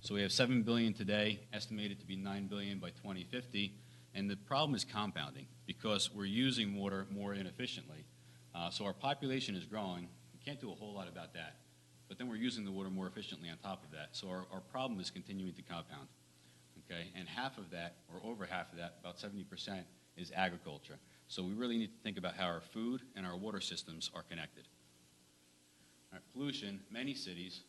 So we have 7 billion today, estimated to be 9 billion by 2050, and the problem is compounding because we're using water more inefficiently. So our population is growing. We can't do a whole lot about that. But then we're using the water more efficiently on top of that. So our problem is continuing to compound. Okay? And half of that, or over half of that, about 70%, is agriculture. So we really need to think about how our food and our water systems are connected. All right, pollution, many cities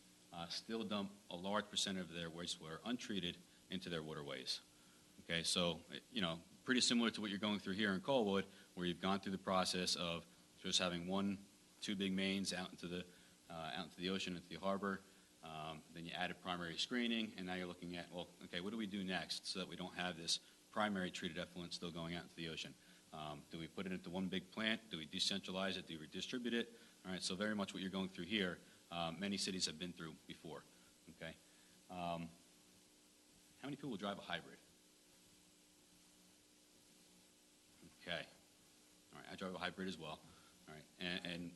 still dump a large percent of their wastewater untreated into their waterways. Okay, so, pretty similar to what you're going through here in Colwood, where you've gone through the process of just having two big mains out into the ocean, into the harbor. Then you added primary screening, and now you're looking at, well, okay, what do we do next so that we don't have this primary treated effluent still going out into the ocean? Do we put it into one big plant? Do we decentralize it? Do we redistribute it? All right, so very much what you're going through here, many cities have been through before. Okay, how many people drive a hybrid? Okay, all right, I drive a hybrid as well. All right, and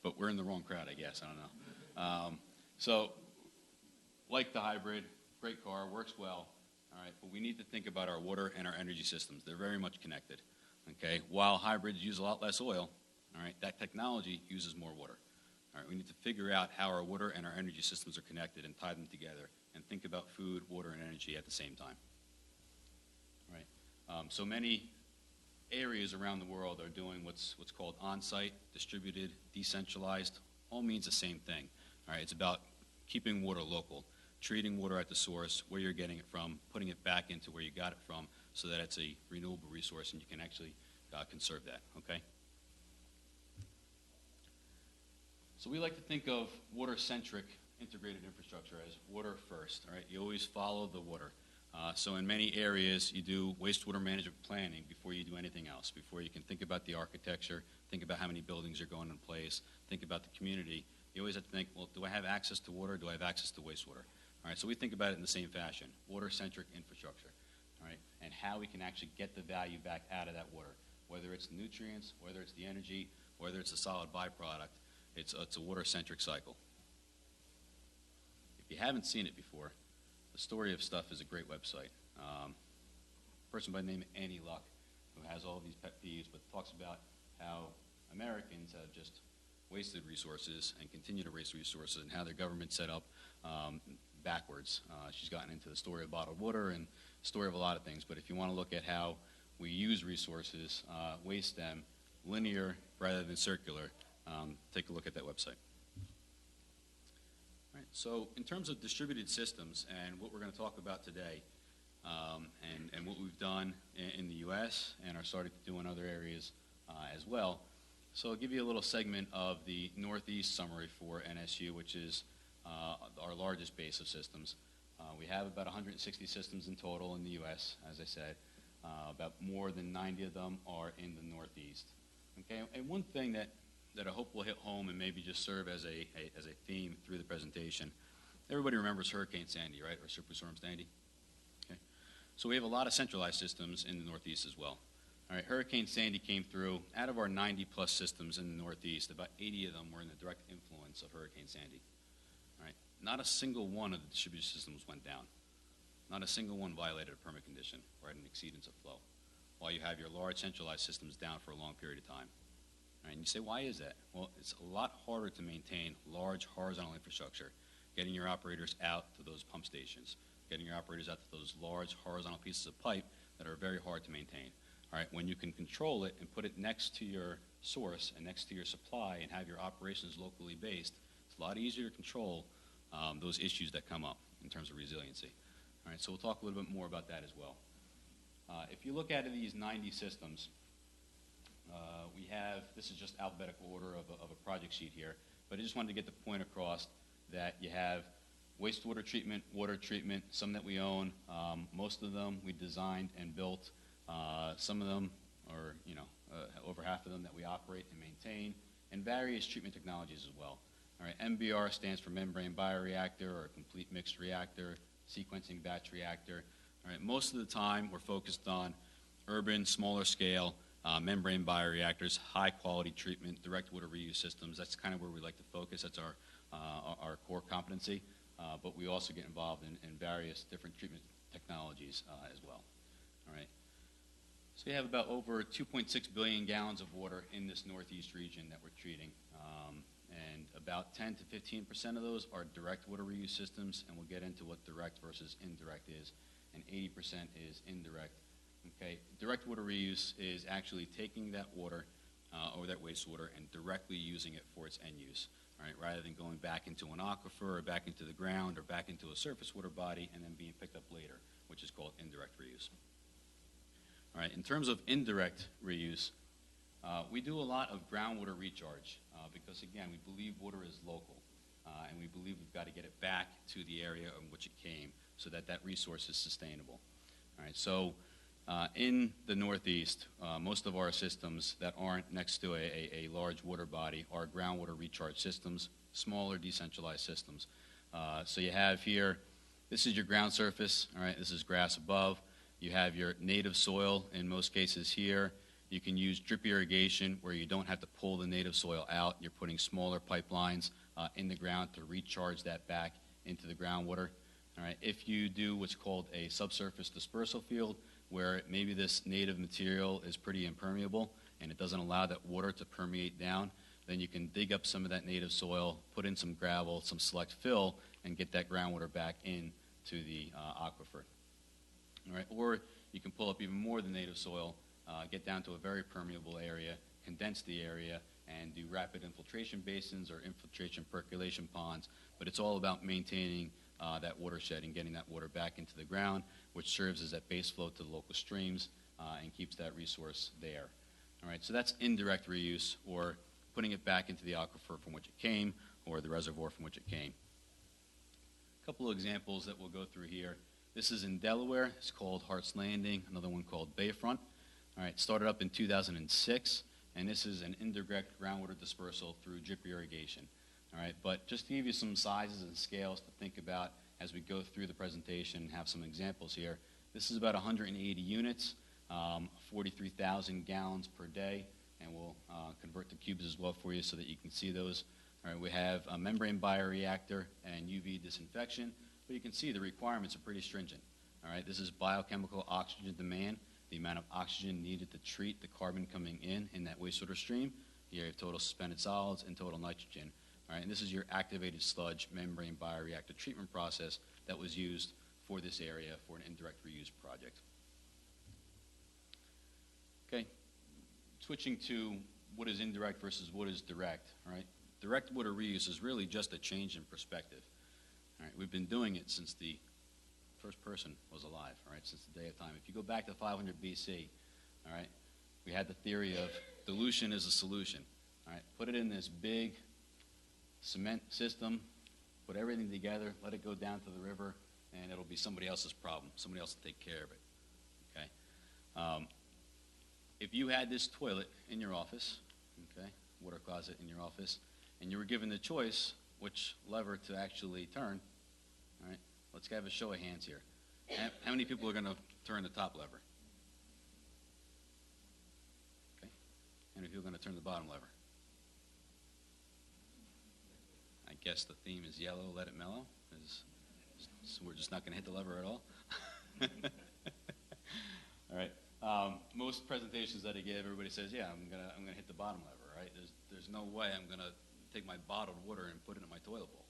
but we're in the wrong crowd, I guess. I don't know. So, like the hybrid, great car, works well. All right, but we need to think about our water and our energy systems. They're very much connected. Okay, while hybrids use a lot less oil, all right, that technology uses more water. All right, we need to figure out how our water and our energy systems are connected and tie them together, and think about food, water, and energy at the same time. All right, so many areas around the world are doing what's called on-site, distributed, decentralized. All means the same thing. All right, it's about keeping water local, treating water at the source, where you're getting it from, putting it back into where you got it from, so that it's a renewable resource and you can actually conserve that. Okay. So we like to think of water-centric integrated infrastructure as water first. All right, you always follow the water. So in many areas, you do wastewater management planning before you do anything else, before you can think about the architecture, think about how many buildings are going in place, think about the community. You always have to think, well, do I have access to water? Do I have access to wastewater? All right, so we think about it in the same fashion, water-centric infrastructure, all right, and how we can actually get the value back out of that water, whether it's the nutrients, whether it's the energy, whether it's a solid byproduct. It's a water-centric cycle. If you haven't seen it before, The Story of Stuff is a great website. A person by the name of Annie Luck, who has all these pet peeves, but talks about how Americans have just wasted resources and continue to waste resources, and how their government's set up backwards. She's gotten into the story of bottled water and the story of a lot of things, but if you want to look at how we use resources, waste them, linear rather than circular, take a look at that website. All right, so in terms of distributed systems and what we're going to talk about today, and what we've done in the U.S. and are starting to do in other areas as well. So I'll give you a little segment of the Northeast summary for NSU, which is our largest base of systems. We have about 160 systems in total in the U.S., as I said. About more than 90 of them are in the Northeast. Okay, and one thing that I hope will hit home and maybe just serve as a theme through the presentation. Everybody remembers Hurricane Sandy, right, or Superstorm Sandy? Okay, so we have a lot of centralized systems in the Northeast as well. All right, Hurricane Sandy came through. Out of our 90-plus systems in the Northeast, about 80 of them were in the direct influence of Hurricane Sandy. All right, not a single one of the distributed systems went down. Not a single one violated a permit condition or had an exceedance of flow, while you have your large centralized systems down for a long period of time. All right, and you say, why is that? Well, it's a lot harder to maintain large horizontal infrastructure, getting your operators out to those pump stations, getting your operators out to those large horizontal pieces of pipe that are very hard to maintain. All right, when you can control it and put it next to your source and next to your supply and have your operations locally based, it's a lot easier to control those issues that come up in terms of resiliency. All right, so we'll talk a little bit more about that as well. If you look at these 90 systems, we have, this is just alphabetical order of a project sheet here, but I just wanted to get the point across that you have wastewater treatment, water treatment, some that we own, most of them we designed and built, some of them, or over half of them that we operate and maintain, and various treatment technologies as well. All right, MBR stands for membrane bioreactor or complete mixed reactor, sequencing batch reactor. All right, most of the time we're focused on urban, smaller scale, membrane bioreactors, high quality treatment, direct water reuse systems. That's kind of where we like to focus. That's our core competency. but we also get involved in various different treatment technologies as well. All right. So we have about over 2.6 billion gallons of water in this northeast region that we're treating. And about 10 to 15% of those are direct water reuse systems, and we'll get into what direct versus indirect is, and 80% is indirect. Okay, direct water reuse is actually taking that water or that wastewater and directly using it for its end use, all right, rather than going back into an aquifer or back into the ground or back into a surface water body and then being picked up later, which is called indirect reuse. All right, in terms of indirect reuse, we do a lot of groundwater recharge because, again, we believe water is local, and we believe we've got to get it back to the area in which it came so that that resource is sustainable. All right, so in the Northeast, most of our systems that aren't next to a large water body are groundwater recharge systems, smaller decentralized systems. So you have here, this is your ground surface, all right, this is grass above. You have your native soil in most cases here. You can use drip irrigation where you don't have to pull the native soil out. You're putting smaller pipelines in the ground to recharge that back into the groundwater. All right, if you do what's called a subsurface dispersal field, where maybe this native material is pretty impermeable and it doesn't allow that water to permeate down, then you can dig up some of that native soil, put in some gravel, some select fill, and get that groundwater back into the aquifer. All right, or you can pull up even more than native soil, get down to a very permeable area, condense the area, and do rapid infiltration basins or infiltration percolation ponds. But it's all about maintaining that watershed and getting that water back into the ground, which serves as that base flow to the local streams and keeps that resource there. All right, so that's indirect reuse, or putting it back into the aquifer from which it came, or the reservoir from which it came. A couple of examples that we'll go through here. This is in Delaware. It's called Hart's Landing, another one called Bayfront. All right, started up in 2006, and this is an indirect groundwater dispersal through drip irrigation. All right, but just to give you some sizes and scales to think about as we go through the presentation and have some examples here, this is about 180 units, 43,000 gallons per day, and we'll convert to cubes as well for you so that you can see those. All right, we have a membrane bioreactor and UV disinfection, but you can see the requirements are pretty stringent. All right, this is biochemical oxygen demand, the amount of oxygen needed to treat the carbon coming in that wastewater stream. Here you have total suspended solids and total nitrogen. All right, and this is your activated sludge membrane bioreactor treatment process that was used for this area for an indirect reuse project. Okay, switching to what is indirect versus what is direct. All right, direct water reuse is really just a change in perspective. All right, we've been doing it since the first person was alive, all right, since the day of time. If you go back to 500 BC, all right, we had the theory of dilution is a solution. All right, put it in this big cement system, put everything together, let it go down to the river, and it'll be somebody else's problem. Somebody else will take care of it, okay? If you had this toilet in your office, okay, water closet in your office, and you were given the choice which lever to actually turn, all right, let's have a show of hands here. How many people are going to turn the top lever? Okay. How many people are going to turn the bottom lever? I guess the theme is yellow, let it mellow. So we're just not going to hit the lever at all. All right. Most presentations that I give, everybody says, "Yeah, I'm gonna hit the bottom lever." Right? There's no way I'm gonna take my bottled water and put it in my toilet bowl.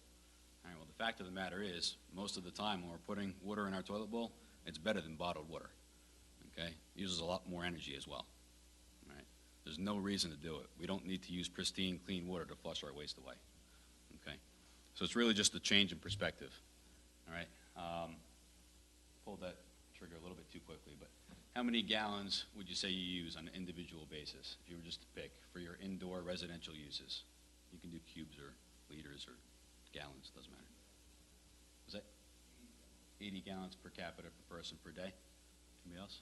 All right. Well, the fact of the matter is, most of the time when we're putting water in our toilet bowl, it's better than bottled water. Okay. It uses a lot more energy as well. All right. There's no reason to do it. We don't need to use pristine, clean water to flush our waste away. Okay. So it's really just a change in perspective. All right. Pulled that trigger a little bit too quickly, but how many gallons would you say you use on an individual basis, if you were just to pick, for your indoor residential uses? You can do cubes or liters or gallons, doesn't matter. Was that 80 gallons per capita per person per day? Anybody else?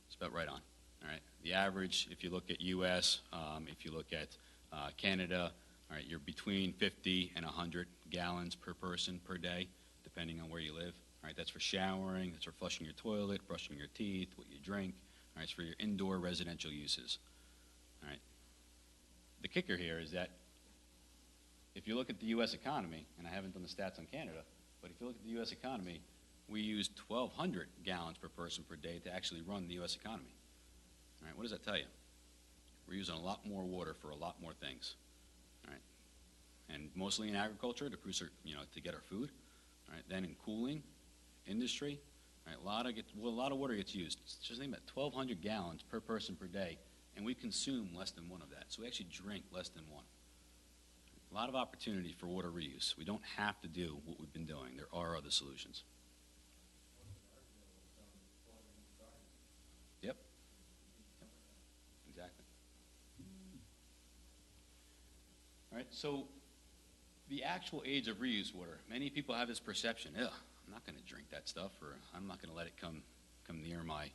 It's about right on. All right. The average, if you look at U.S., if you look at Canada, all right, you're between 50 and 100 gallons per person per day, depending on where you live. All right, that's for showering, that's for flushing your toilet, brushing your teeth, what you drink. All right, it's for your indoor residential uses. All right. The kicker here is that if you look at the U.S. economy, and I haven't done the stats on Canada, but if you look at the U.S. economy, we use 1,200 gallons per person per day to actually run the U.S. economy. All right, what does that tell you? We're using a lot more water for a lot more things. All right, and mostly in agriculture to produce, to get our food. All right, then in cooling, industry. All right, a lot of water gets used. Just think about 1,200 gallons per person per day, and we consume less than one of that. So we actually drink less than one. A lot of opportunity for water reuse. We don't have to do what we've been doing. There are other solutions. Yep. Exactly. All right, so the actual age of reuse water. Many people have this perception, I'm not going to drink that stuff, or I'm not going to let it come near my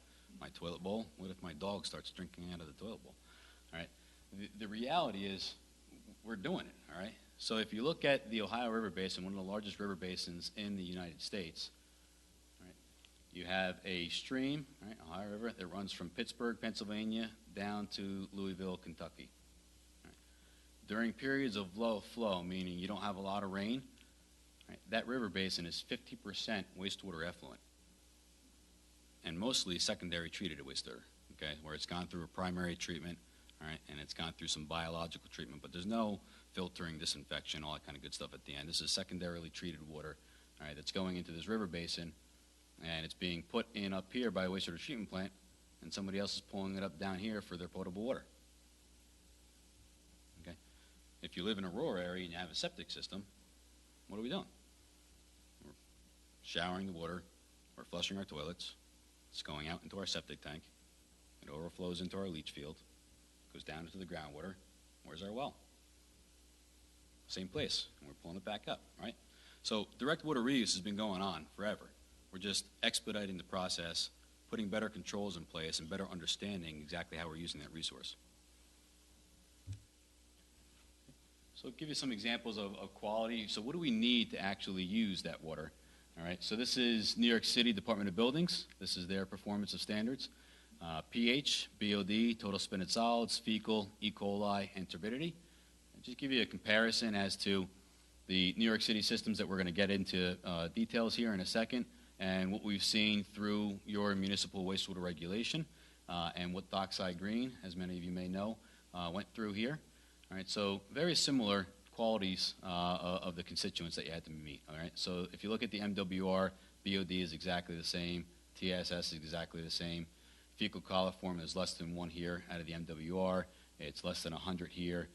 toilet bowl. What if my dog starts drinking out of the toilet bowl? All right. The reality is we're doing it, all right? So if you look at the Ohio River Basin, one of the largest river basins in the United States, right, you have a stream, right, Ohio River, that runs from Pittsburgh, Pennsylvania, down to Louisville, Kentucky. Right. During periods of low flow, meaning you don't have a lot of rain, right, that river basin is 50% wastewater effluent, and mostly secondary treated wastewater, okay, where it's gone through a primary treatment, all right, and it's gone through some biological treatment, but there's no filtering, disinfection, all that kind of good stuff at the end. This is secondarily treated water, all right, that's going into this river basin, and it's being put in up here by a wastewater treatment plant, and somebody else is pulling it up down here for their potable water. Okay? If you live in a rural area and you have a septic system, what are we doing? We're showering the water, we're flushing our toilets, it's going out into our septic tank, it overflows into our leach field, goes down into the groundwater. Where's our well? Same place, and we're pulling it back up, right? So direct water reuse has been going on forever. We're just expediting the process, putting better controls in place, and better understanding exactly how we're using that resource. So I'll give you some examples of quality. So what do we need to actually use that water? All right, so this is New York City Department of Buildings. This is their performance of standards. pH, BOD, total spined solids, fecal, E. coli, and turbidity. I'll just give you a comparison as to the New York City systems that we're going to get into details here in a second, and what we've seen through your municipal wastewater regulation, and what Dockside Green, as many of you may know, went through here. All right, so very similar qualities of the constituents that you had to meet. All right, so if you look at the MWR, BOD is exactly the same, TSS is exactly the same. Fecal coliform is less than 1 here out of the MWR. It's less than 100 here.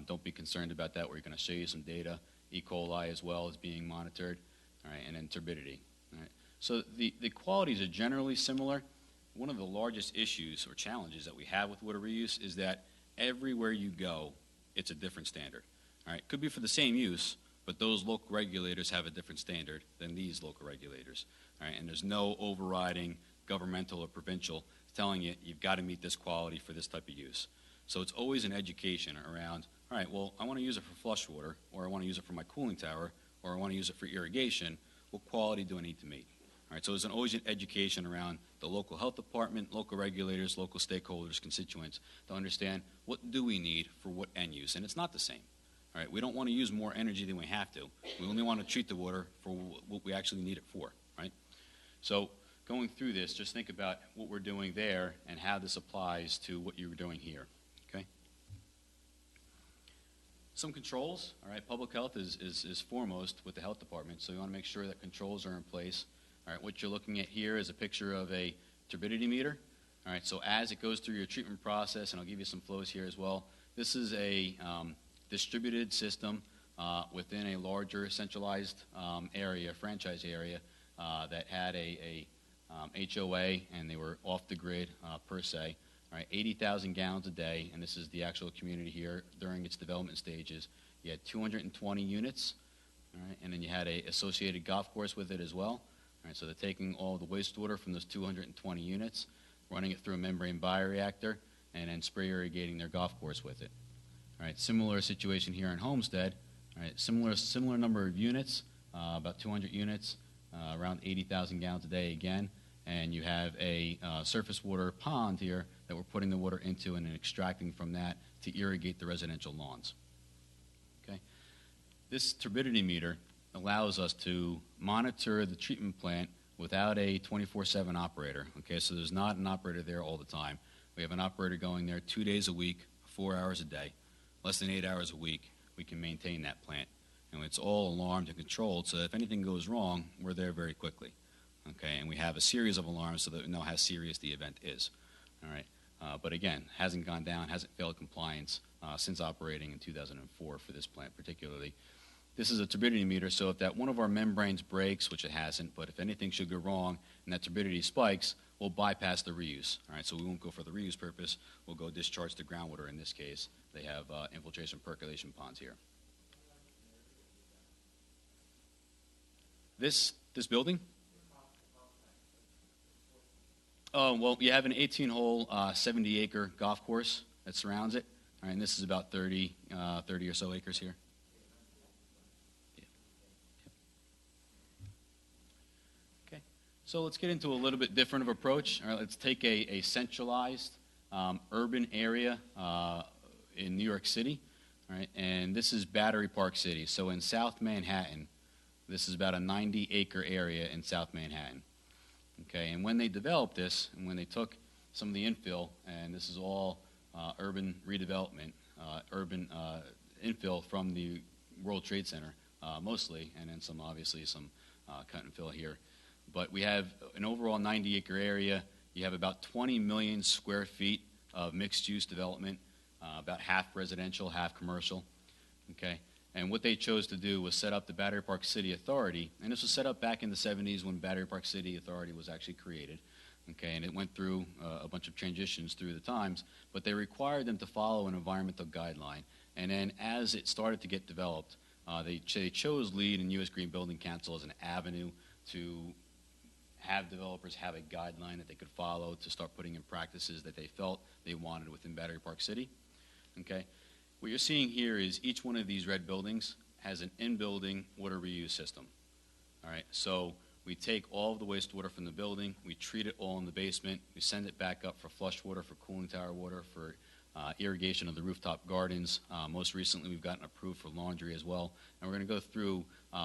Don't be concerned about that. We're going to show you some data. E. coli as well is being monitored. All right, and then turbidity. All right. So the qualities are generally similar. One of the largest issues or challenges that we have with water reuse is that everywhere you go, it's a different standard. All right, could be for the same use, but those local regulators have a different standard than these local regulators. All right, and there's no overriding governmental or provincial telling you you've got to meet this quality for this type of use. So it's always an education around, all right, well, I want to use it for flush water, or I want to use it for my cooling tower, or I want to use it for irrigation. What quality do I need to meet? All right, so there's always an education around the local health department, local regulators, local stakeholders, constituents, to understand what do we need for what end use, and it's not the same. All right, we don't want to use more energy than we have to. We only want to treat the water for what we actually need it for, right? So going through this, just think about what we're doing there and how this applies to what you're doing here, okay? Some controls, all right, public health is foremost with the health department, so you want to make sure that controls are in place. All right, what you're looking at here is a picture of a turbidity meter. All right, so as it goes through your treatment process, and I'll give you some flows here as well, this is a distributed system within a larger centralized area, franchise area, that had a HOA, and they were off the grid per se. All right, 80,000 gallons a day, and this is the actual community here during its development stages. You had 220 units, all right, and then you had a associated golf course with it as well. All right, so they're taking all the wastewater from those 220 units, running it through a membrane bioreactor, and then spray irrigating their golf course with it. All right, similar situation here in Homestead. All right, similar number of units, about 200 units, around 80,000 gallons a day again, and you have a surface water pond here that we're putting the water into and then extracting from that to irrigate the residential lawns. Okay, This turbidity meter allows us to monitor the treatment plant without a 24/7 operator. Okay, so there's not an operator there all the time. We have an operator going there 2 days a week, 4 hours a day, less than 8 hours a week. We can maintain that plant. And it's all alarmed and controlled, so if anything goes wrong, we're there very quickly. Okay, and we have a series of alarms so that we know how serious the event is. All right, but again, hasn't gone down, hasn't failed compliance since operating in 2004 for this plant particularly. This is a turbidity meter, so if that one of our membranes breaks, which it hasn't, but if anything should go wrong and that turbidity spikes, we'll bypass the reuse. All right, so we won't go for the reuse purpose. We'll go discharge the groundwater. In this case, they have infiltration percolation ponds here. This building? Oh, well, you have an 18-hole, 70-acre golf course that surrounds it. All right, and this is about 30 or so acres here. So let's get into a little bit different of approach. All right, let's take a centralized urban area in New York City. All right, and this is Battery Park City. So in South Manhattan, this is about a 90-acre area in South Manhattan. Okay, and when they developed this, and when they took some of the infill, and this is all urban redevelopment, urban infill from the World Trade Center mostly, and then obviously some cut and fill here. But we have an overall 90-acre area. You have about 20 million square feet of mixed-use development, about half residential, half commercial. Okay, and what they chose to do was set up the Battery Park City Authority, and this was set up back in the 70s when Battery Park City Authority was actually created. Okay, and it went through a bunch of transitions through the times, but they required them to follow an environmental guideline. And then as it started to get developed, they chose LEED and U.S. Green Building Council as an avenue to have developers have a guideline that they could follow to start putting in practices that they felt they wanted within Battery Park City. Okay, what you're seeing here is each one of these red buildings has an in-building water reuse system. All right, so we take all of the wastewater from the building, we treat it all in the basement, we send it back up for flush water, for cooling tower water, for irrigation of the rooftop gardens. Most recently, we've gotten approved for laundry as well. And we're going to go through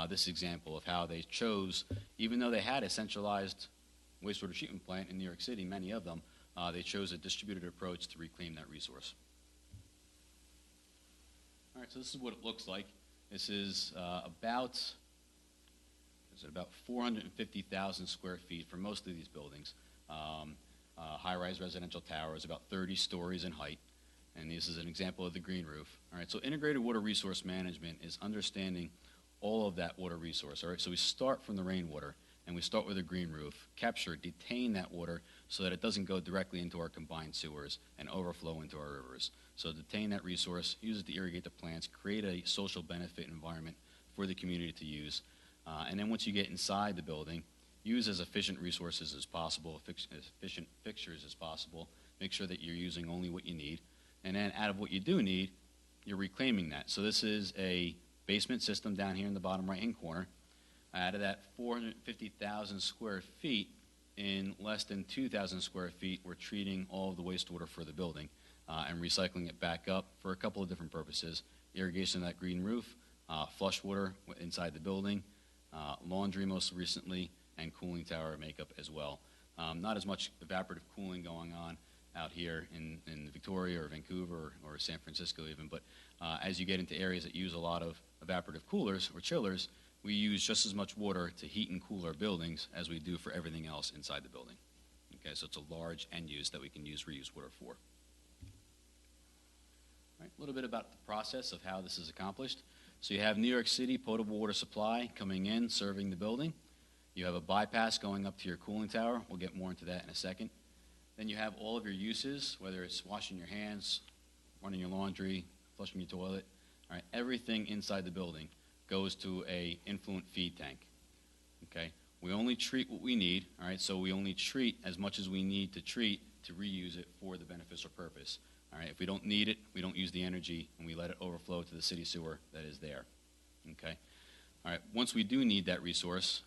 this example of how they chose, even though they had a centralized wastewater treatment plant in New York City, many of them, they chose a distributed approach to reclaim that resource. All right, so this is what it looks like. This is about 450,000 square feet for most of these buildings. High-rise residential towers, about 30 stories in height. And this is an example of the green roof. All right, so integrated water resource management is understanding all of that water resource. All right, so we start from the rainwater, and we start with a green roof, capture, detain that water so that it doesn't go directly into our combined sewers and overflow into our rivers. So detain that resource, use it to irrigate the plants, create a social benefit environment for the community to use. And then once you get inside the building, use as efficient resources as possible, as efficient fixtures as possible. Make sure that you're using only what you need. And then out of what you do need, you're reclaiming that. So this is a basement system down here in the bottom right-hand corner. Out of that 450,000 square feet, in less than 2,000 square feet, we're treating all of the wastewater for the building and recycling it back up for a couple of different purposes. Irrigation of that green roof, flush water inside the building, laundry most recently, and cooling tower makeup as well. Not as much evaporative cooling going on out here in Victoria or Vancouver or San Francisco even, but as you get into areas that use a lot of evaporative coolers or chillers, we use just as much water to heat and cool our buildings as we do for everything else inside the building. Okay, so it's a large end use that we can use reuse water for. All right, a little bit about the process of how this is accomplished. So you have New York City potable water supply coming in, serving the building. You have a bypass going up to your cooling tower. We'll get more into that in a second. Then you have all of your uses, whether it's washing your hands, running your laundry, flushing your toilet. All right, everything inside the building goes to a influent feed tank. Okay, we only treat what we need. All right, so we only treat as much as we need to treat to reuse it for the beneficial purpose. All right, if we don't need it, we don't use the energy, and we let it overflow to the city sewer that is there. Okay, all right. Once we do need that resource,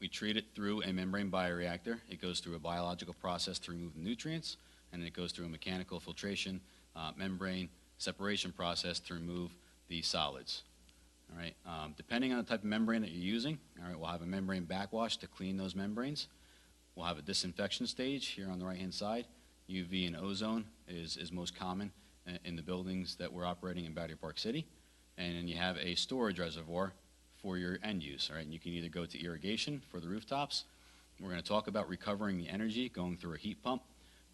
we treat it through a membrane bioreactor. It goes through a biological process to remove the nutrients, and then it goes through a mechanical filtration, membrane separation process to remove the solids. All right, depending on the type of membrane that you're using, all right, we'll have a membrane backwash to clean those membranes. We'll have a disinfection stage here on the right-hand side. UV and ozone is most common in the buildings that we're operating in Battery Park City. And then you have a storage reservoir for your end use, all right? And you can either go to irrigation for the rooftops. We're going to talk about recovering the energy, going through a heat pump,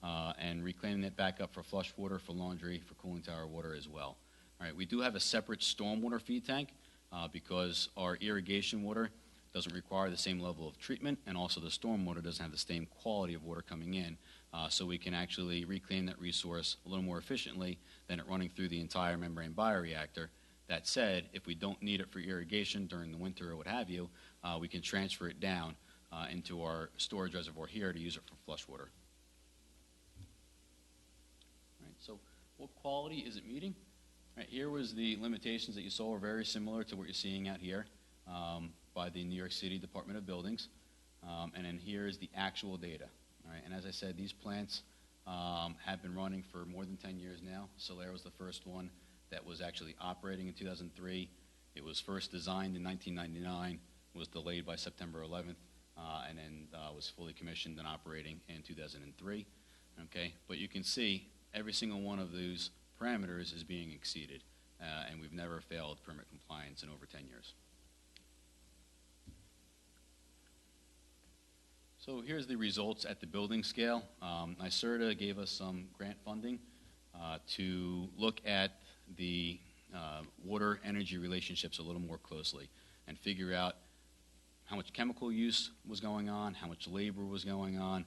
and reclaiming it back up for flush water, for laundry, for cooling tower water as well. All right, we do have a separate stormwater feed tank because our irrigation water doesn't require the same level of treatment, and also the stormwater doesn't have the same quality of water coming in, so we can actually reclaim that resource a little more efficiently than it running through the entire membrane bioreactor. That said, if we don't need it for irrigation during the winter or what have you, we can transfer it down into our storage reservoir here to use it for flush water. All right, so what quality is it meeting? All right, here was the limitations that you saw, are very similar to what you're seeing out here by the New York City Department of Buildings. And then here is the actual data. All right, and as I said, these plants have been running for more than 10 years now. Solera was the first one that was actually operating in 2003. It was first designed in 1999, was delayed by September 11th, and then was fully commissioned and operating in 2003. Okay, but you can see every single one of those parameters is being exceeded, and we've never failed permit compliance in over 10 years. So here's the results at the building scale. NYSERDA gave us some grant funding to look at the water-energy relationships a little more closely and figure out how much chemical use was going on, how much labor was going on,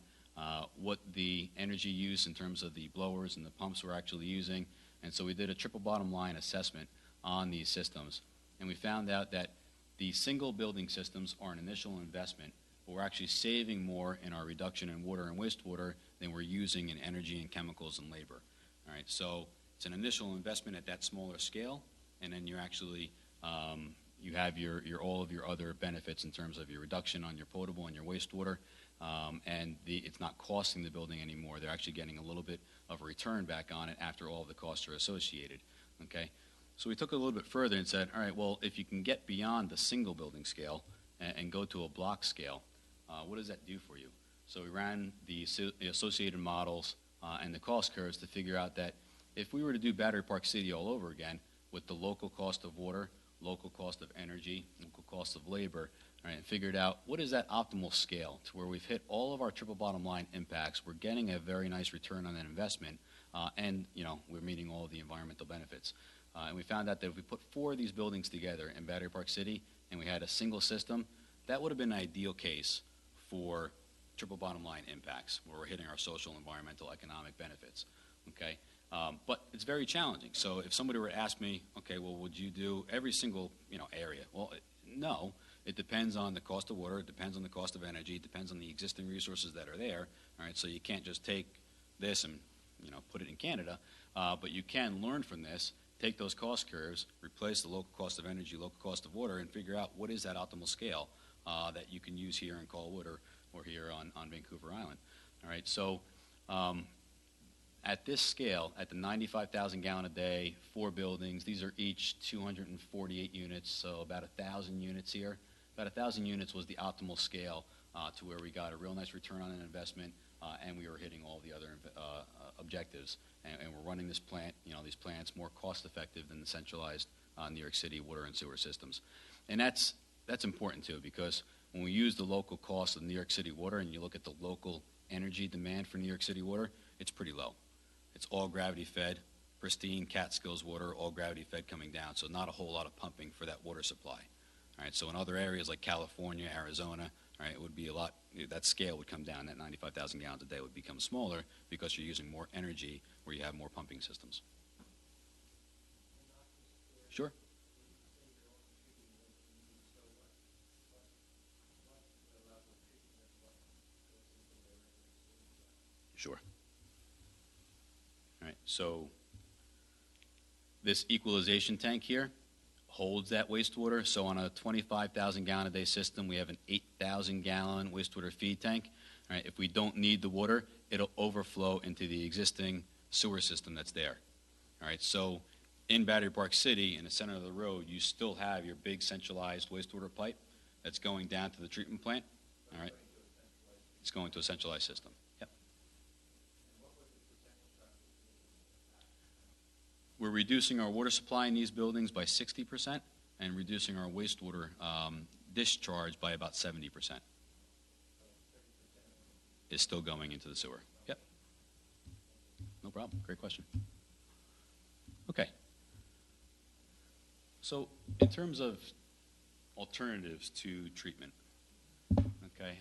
what the energy use in terms of the blowers and the pumps were actually using. And so we did a triple bottom line assessment on these systems. And we found out that the single building systems are an initial investment, but we're actually saving more in our reduction in water and wastewater than we're using in energy and chemicals and labor. All right, so it's an initial investment at that smaller scale, and then you're actually you have all of your other benefits in terms of your reduction on your potable and your wastewater, and it's not costing the building anymore. They're actually getting a little bit of a return back on it after all of the costs are associated. Okay, so we took it a little bit further and said, all right, well, if you can get beyond the single building scale and go to a block scale, what does that do for you? So we ran the associated models and the cost curves to figure out that if we were to do Battery Park City all over again with the local cost of water, local cost of energy, local cost of labor, right, and figured out what is that optimal scale to where we've hit all of our triple bottom line impacts, we're getting a very nice return on that investment, and we're meeting all of the environmental benefits. And we found out that if we put 4 of these buildings together in Battery Park City and we had a single system, that would have been an ideal case for triple bottom line impacts, where we're hitting our social, environmental, economic benefits. Okay, but it's very challenging. So if somebody were to ask me, okay, well, would you do every single area? Well, no. It depends on the cost of water. It depends on the cost of energy. It depends on the existing resources that are there. All right, so you can't just take this and put it in Canada, but you can learn from this. Take those cost curves, replace the local cost of energy, local cost of water, and figure out what is that optimal scale that you can use here in Colwood or here on Vancouver Island. All right, so at this scale, at the 95,000 gallon a day, 4 buildings, these are each 248 units, so about 1,000 units here. About 1,000 units was the optimal scale to where we got a real nice return on an investment, and we were hitting all the other objectives. And we're running this plant, these plants more cost effective than the centralized New York City water and sewer systems. And that's important too, because when we use the local cost of New York City water and you look at the local energy demand for New York City water, it's pretty low. It's all gravity fed, pristine Catskills water, all gravity fed coming down, so not a whole lot of pumping for that water supply. All right, so in other areas like California, Arizona, all right, it would be a lot, that scale would come down, that 95,000 gallons a day would become smaller because you're using more energy where you have more pumping systems. Sure. Sure. All right, so this equalization tank here holds that wastewater. So on a 25,000 gallon a day system, we have an 8,000 gallon wastewater feed tank. All right, if we don't need the water, it'll overflow into the existing sewer system that's there. All right, so in Battery Park City, in the center of the road, you still have your big centralized wastewater pipe that's going down to the treatment plant. All right, it's going to a centralized system. Yep. We're reducing our water supply in these buildings by 60% and reducing our wastewater discharge by about 70%. Is still going into the sewer. Yep. No problem. Great question. Okay. So in terms of alternatives to treatment, okay,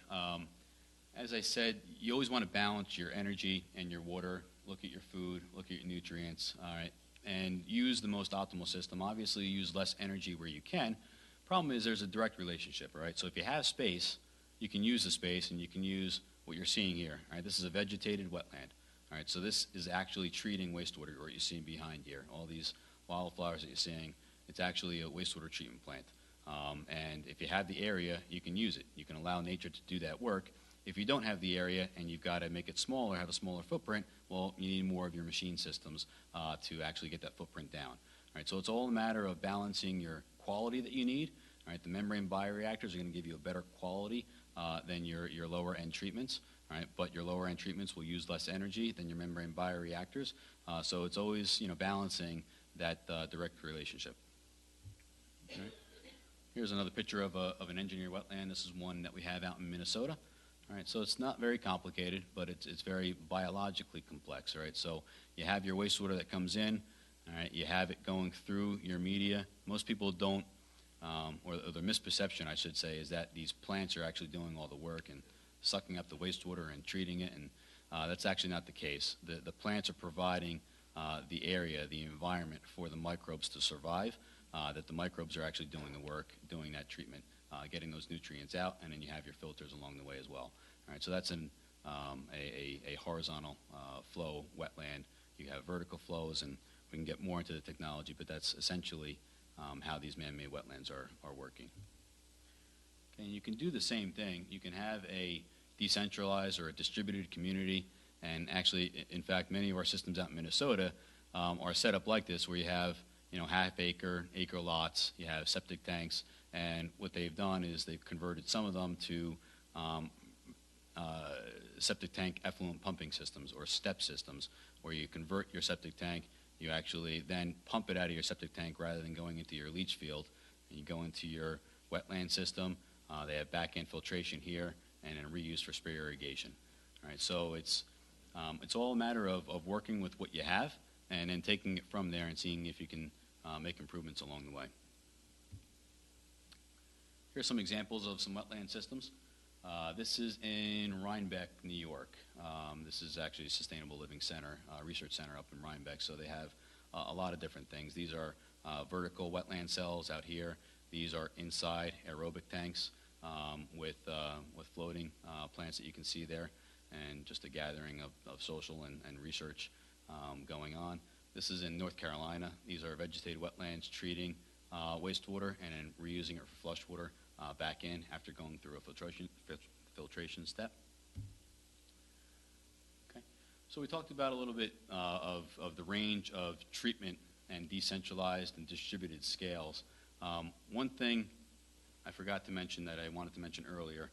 as I said, you always want to balance your energy and your water, look at your food, look at your nutrients, all right, and use the most optimal system. Obviously, use less energy where you can. Problem is there's a direct relationship, all right? So if you have space, you can use the space and you can use what you're seeing here, all right? This is a vegetated wetland, all right? So this is actually treating wastewater, what you're seeing behind here. All these wildflowers that you're seeing, it's actually a wastewater treatment plant. And if you have the area, you can use it. You can allow nature to do that work. If you don't have the area and you've got to make it smaller, have a smaller footprint, well, you need more of your machine systems to actually get that footprint down. All right, so it's all a matter of balancing your quality that you need. All right, the membrane bioreactors are going to give you a better quality than your lower end treatments. All right, but your lower end treatments will use less energy than your membrane bioreactors. So it's always balancing that direct relationship. All right. Here's another picture of an engineered wetland. This is one that we have out in Minnesota. All right, so it's not very complicated, but it's very biologically complex. All right, so you have your wastewater that comes in. All right, you have it going through your media. Most people don't, or the misperception, I should say, is that these plants are actually doing all the work and sucking up the wastewater and treating it, and that's actually not the case. The plants are providing the area, the environment for the microbes to survive. That the microbes are actually doing the work, doing that treatment, getting those nutrients out, and then you have your filters along the way as well. All right, so that's a horizontal flow wetland. You have vertical flows, and we can get more into the technology, but that's essentially how these man-made wetlands are working. Okay, and you can do the same thing. You can have a decentralized or a distributed community, and actually, in fact, many of our systems out in Minnesota are set up like this, where you have half-acre, acre lots, you have septic tanks, and what they've done is they've converted some of them to septic tank effluent pumping systems, or STEP systems, where you convert your septic tank, you actually then pump it out of your septic tank rather than going into your leach field, and you go into your wetland system. They have back-end filtration here, and then reuse for spray irrigation. All right, so it's all a matter of working with what you have, and then taking it from there and seeing if you can make improvements along the way. Here's some examples of some wetland systems. This is in Rhinebeck, New York. This is actually a Sustainable Living Center, research center up in Rhinebeck, so they have a lot of different things. These are vertical wetland cells out here. These are inside aerobic tanks with floating plants that you can see there, and just a gathering of social and research going on. This is in North Carolina. These are vegetated wetlands treating wastewater and then reusing it for flush water back in after going through a filtration step. Okay, so we talked about a little bit of the range of treatment and decentralized and distributed scales. One thing I forgot to mention that I wanted to mention earlier,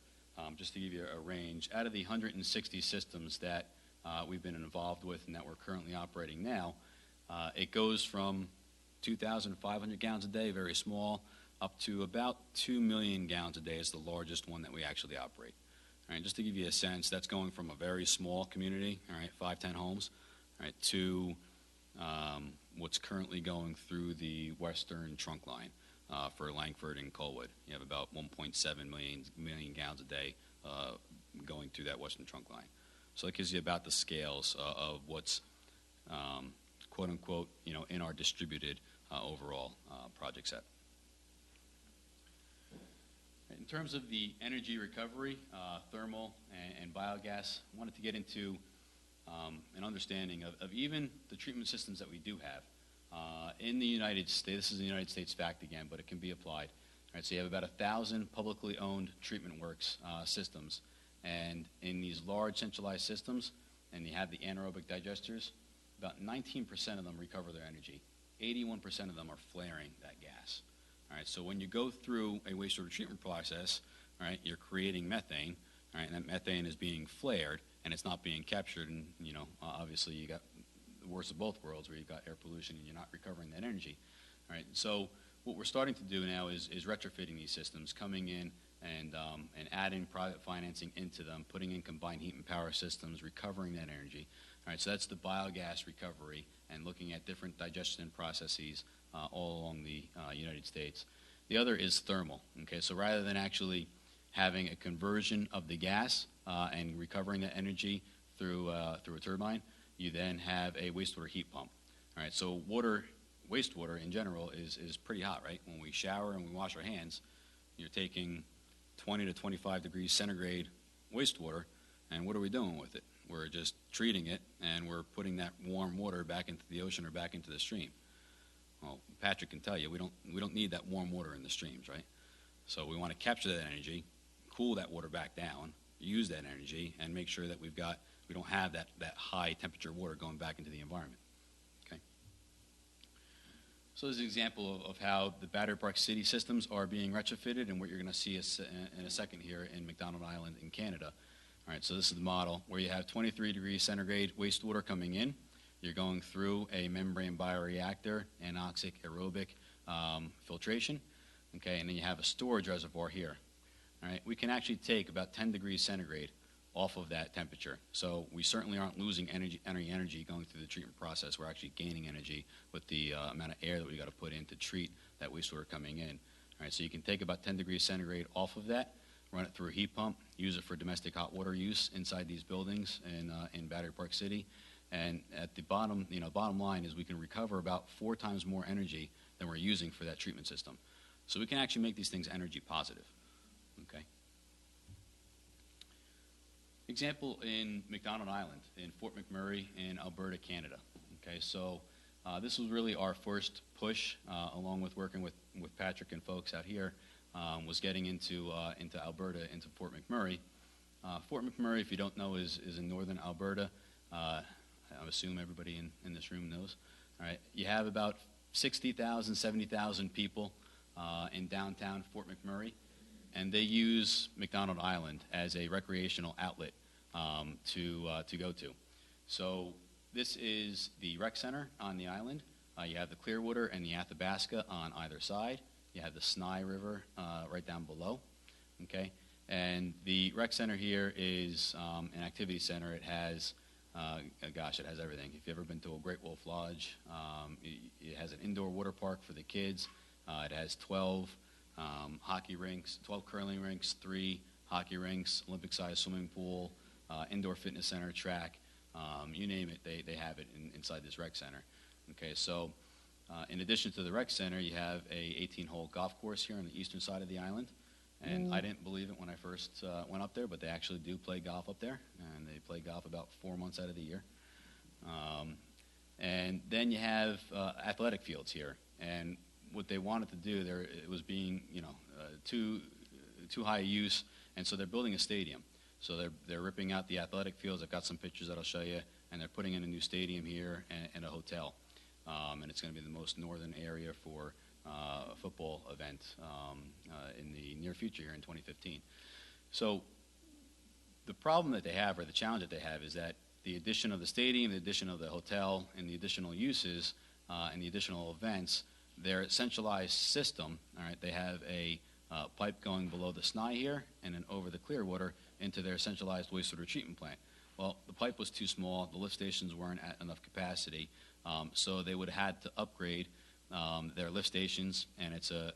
just to give you a range, out of the 160 systems that we've been involved with and that we're currently operating now, it goes from 2,500 gallons a day, very small, up to about 2 million gallons a day is the largest one that we actually operate. All right, just to give you a sense, that's going from a very small community, all right, 5, 10 homes, all right, to what's currently going through the western trunk line for Langford and Colwood. You have about 1.7 million gallons a day going through that western trunk line. So it gives you about the scales of what's quote unquote, in our distributed overall project set. In terms of the energy recovery, thermal and biogas, I wanted to get into an understanding of even the treatment systems that we do have. In the United States, this is the United States fact again, but it can be applied. All right, so you have about 1,000 publicly owned treatment works systems. And in these large centralized systems, and you have the anaerobic digesters, about 19% of them recover their energy. 81% of them are flaring that gas. All right, so when you go through a wastewater treatment process, all right, you're creating methane, all right, and that methane is being flared, and it's not being captured, and, obviously you got the worst of both worlds where you've got air pollution and you're not recovering that energy. All right, so what we're starting to do now is retrofitting these systems, coming in and adding private financing into them, putting in combined heat and power systems, recovering that energy. All right, so that's the biogas recovery and looking at different digestion processes all along the United States. The other is thermal. Okay, so rather than actually having a conversion of the gas and recovering that energy through a turbine, you then have a wastewater heat pump. All right, so wastewater in general is pretty hot, right? When we shower and we wash our hands, you're taking 20 to 25 degrees centigrade wastewater, and what are we doing with it? We're just treating it, and we're putting that warm water back into the ocean or back into the stream. Well, Patrick can tell you, we don't need that warm water in the streams, right? So we want to capture that energy, cool that water back down, use that energy, and make sure that we don't have that high temperature water going back into the environment. Okay. So this is an example of how the Battery Park City systems are being retrofitted, and what you're going to see in a second here in McDonald Island in Canada. All right, so this is the model where you have 23 degrees centigrade wastewater coming in. You're going through a membrane bioreactor, anoxic aerobic filtration, okay, and then you have a storage reservoir here. All right, we can actually take about 10 degrees centigrade off of that temperature. So we certainly aren't losing energy going through the treatment process. We're actually gaining energy with the amount of air that we got to put in to treat that wastewater coming in. All right, so you can take about 10 degrees centigrade off of that, run it through a heat pump, use it for domestic hot water use inside these buildings in Battery Park City. And at the bottom line is we can recover about 4 times more energy than we're using for that treatment system. So we can actually make these things energy positive. Okay. Example in McDonald Island in Fort McMurray in Alberta, Canada. Okay, so this was really our first push, along with working with Patrick and folks out here, was getting into Alberta, into Fort McMurray. Fort McMurray, if you don't know, is in northern Alberta. I assume everybody in this room knows. All right, you have about 60,000, 70,000 people in downtown Fort McMurray, and they use McDonald Island as a recreational outlet to go to. So this is the rec center on the island. You have the Clearwater and the Athabasca on either side. You have the Snai River right down below. Okay, and the rec center here is an activity center. It has it has everything. If you've ever been to a Great Wolf Lodge, it has an indoor water park for the kids. It has 12 hockey rinks, 12 curling rinks, 3 hockey rinks, Olympic-sized swimming pool, indoor fitness center, track, you name it, they have it inside this rec center. Okay, so in addition to the rec center, you have a 18-hole golf course here on the eastern side of the island. And I didn't believe it when I first went up there, but they actually do play golf up there, and they play golf about 4 months out of the year. And then you have athletic fields here, and what they wanted to do there, it was being too high use, and so they're building a stadium. So they're ripping out the athletic fields. I've got some pictures that I'll show you, and they're putting in a new stadium here and a hotel, and it's going to be the most northern area for a football event in the near future here in 2015. So the problem that they have, or the challenge that they have, is that the addition of the stadium, the addition of the hotel, and the additional uses and the additional events, their centralized system, all right, they have a pipe going below the Snai here and then over the Clearwater into their centralized wastewater treatment plant. Well, the pipe was too small, the lift stations weren't at enough capacity, so they would have had to upgrade their lift stations, and it's a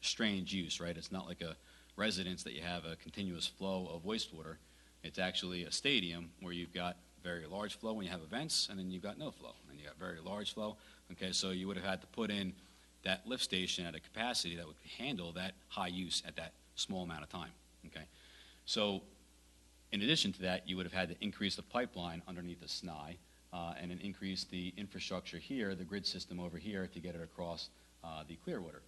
strange use, right? It's not like a residence that you have a continuous flow of wastewater. It's actually a stadium where you've got very large flow when you have events, and then you've got no flow, and you got very large flow. Okay, so you would have had to put in that lift station at a capacity that would handle that high use at that small amount of time. Okay, so in addition to that, you would have had to increase the pipeline underneath the Snai, and then increase the infrastructure here, the grid system over here, to get it across the Clearwater.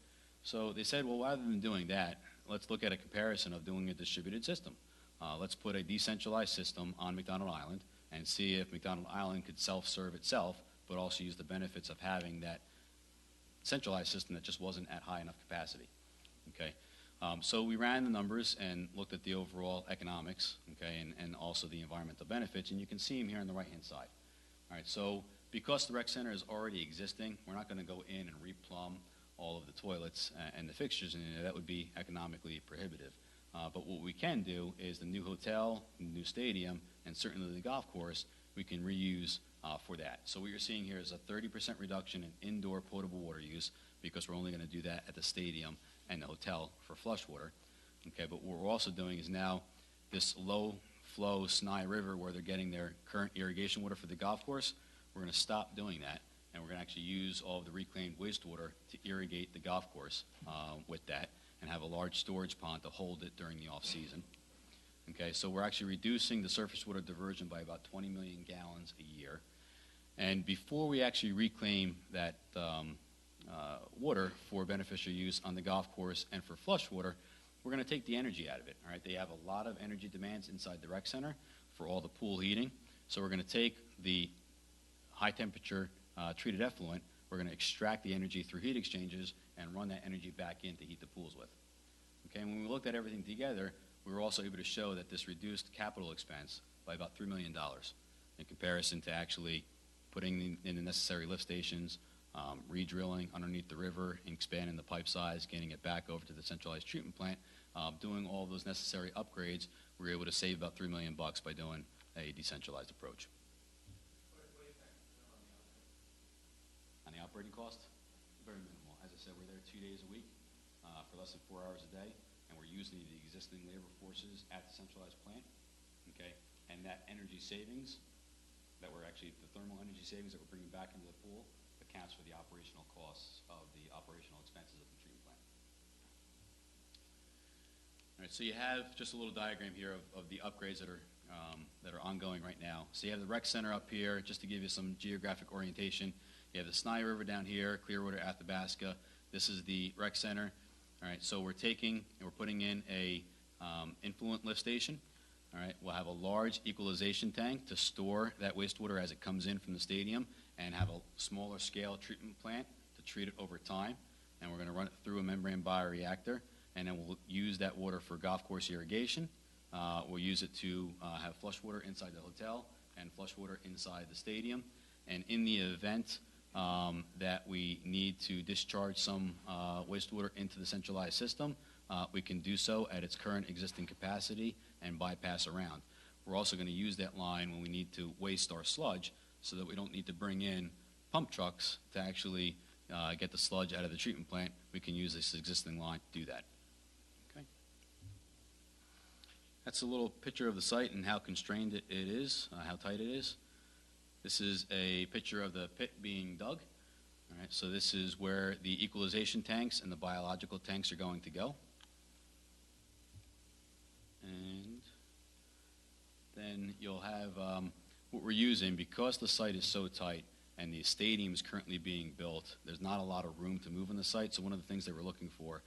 So they said, well, rather than doing that, let's look at a comparison of doing a distributed system. Let's put a decentralized system on McDonald Island and see if McDonald Island could self-serve itself, but also use the benefits of having that centralized system that just wasn't at high enough capacity. Okay, so we ran the numbers and looked at the overall economics, okay, and also the environmental benefits, and you can see them here on the right-hand side. All right, so because the rec center is already existing, we're not going to go in and replumb all of the toilets and the fixtures in there. That would be economically prohibitive. But what we can do is the new hotel, the new stadium, and certainly the golf course, we can reuse for that. So what you're seeing here is a 30% reduction in indoor potable water use, because we're only going to do that at the stadium and the hotel for flush water. Okay, but what we're also doing is now this low flow Snai River, where they're getting their current irrigation water for the golf course, we're going to stop doing that, and we're going to actually use all of the reclaimed wastewater to irrigate the golf course with that, and have a large storage pond to hold it during the off season. Okay, so we're actually reducing the surface water diversion by about 20 million gallons a year. And before we actually reclaim that water for beneficial use on the golf course and for flush water, we're going to take the energy out of it. All right, they have a lot of energy demands inside the rec center for all the pool heating. So we're going to take the high temperature treated effluent, we're going to extract the energy through heat exchangers and run that energy back in to heat the pools with. Okay, and when we looked at everything together, we were also able to show that this reduced capital expense by about $3 million in comparison to actually putting in the necessary lift stations, re-drilling underneath the river, expanding the pipe size, getting it back over to the centralized treatment plant, doing all those necessary upgrades. We were able to save about $3 million by doing a decentralized approach. On the operating cost, very minimal. As I said, we're there 2 days a week for less than 4 hours a day, and we're using the existing labor forces at the centralized plant. Okay, and that energy savings, that we're actually, the thermal energy savings that we're bringing back into the pool, accounts for the operational costs of the operational expenses of the treatment plant. All right, so you have just a little diagram here of the upgrades that are ongoing right now. So you have the rec center up here, just to give you some geographic orientation. You have the Snai River down here, Clearwater, Athabasca. This is the rec center. All right, so we're taking and we're putting in a influent lift station. All right, we'll have a large equalization tank to store that wastewater as it comes in from the stadium, and have a smaller scale treatment plant to treat it over time. And we're going to run it through a membrane bioreactor, and then we'll use that water for golf course irrigation. We'll use it to have flush water inside the hotel and flush water inside the stadium. And in the event that we need to discharge some wastewater into the centralized system, we can do so at its current existing capacity and bypass around. We're also going to use that line when we need to waste our sludge, so that we don't need to bring in pump trucks to actually get the sludge out of the treatment plant. We can use this existing line to do that. Okay. That's a little picture of the site and how constrained it is, how tight it is. This is a picture of the pit being dug. All right, so this is where the equalization tanks and the biological tanks are going to go. And then you'll have what we're using, because the site is so tight and the stadium is currently being built, there's not a lot of room to move on the site. So one of the things they were looking for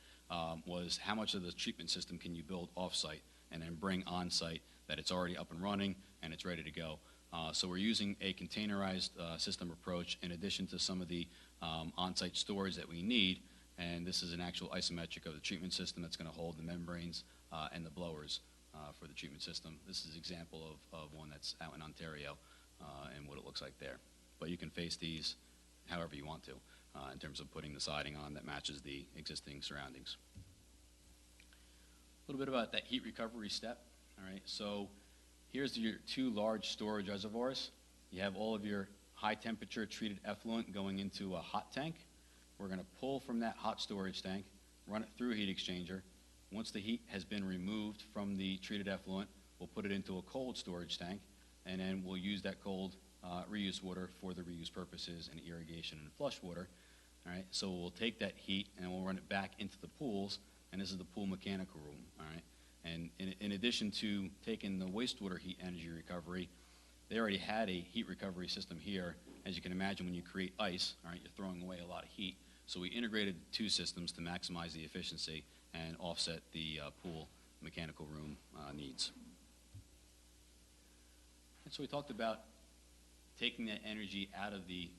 was how much of the treatment system can you build off-site and then bring on-site that it's already up and running and it's ready to go. So we're using a containerized system approach in addition to some of the on-site storage that we need. And this is an actual isometric of the treatment system that's going to hold the membranes and the blowers for the treatment system. This is an example of one that's out in Ontario and what it looks like there. But you can face these however you want to in terms of putting the siding on that matches the existing surroundings. A little bit about that heat recovery step. All right, so here's your two large storage reservoirs. You have all of your high temperature treated effluent going into a hot tank. We're going to pull from that hot storage tank, run it through a heat exchanger. Once the heat has been removed from the treated effluent, we'll put it into a cold storage tank, and then we'll use that cold reuse water for the reuse purposes and irrigation and flush water. All right, so we'll take that heat and we'll run it back into the pools, and this is the pool mechanical room. All right, and in addition to taking the wastewater heat energy recovery, they already had a heat recovery system here. As you can imagine, when you create ice, all right, you're throwing away a lot of heat. So we integrated two systems to maximize the efficiency and offset the pool mechanical room needs. And so we talked about taking that energy out of the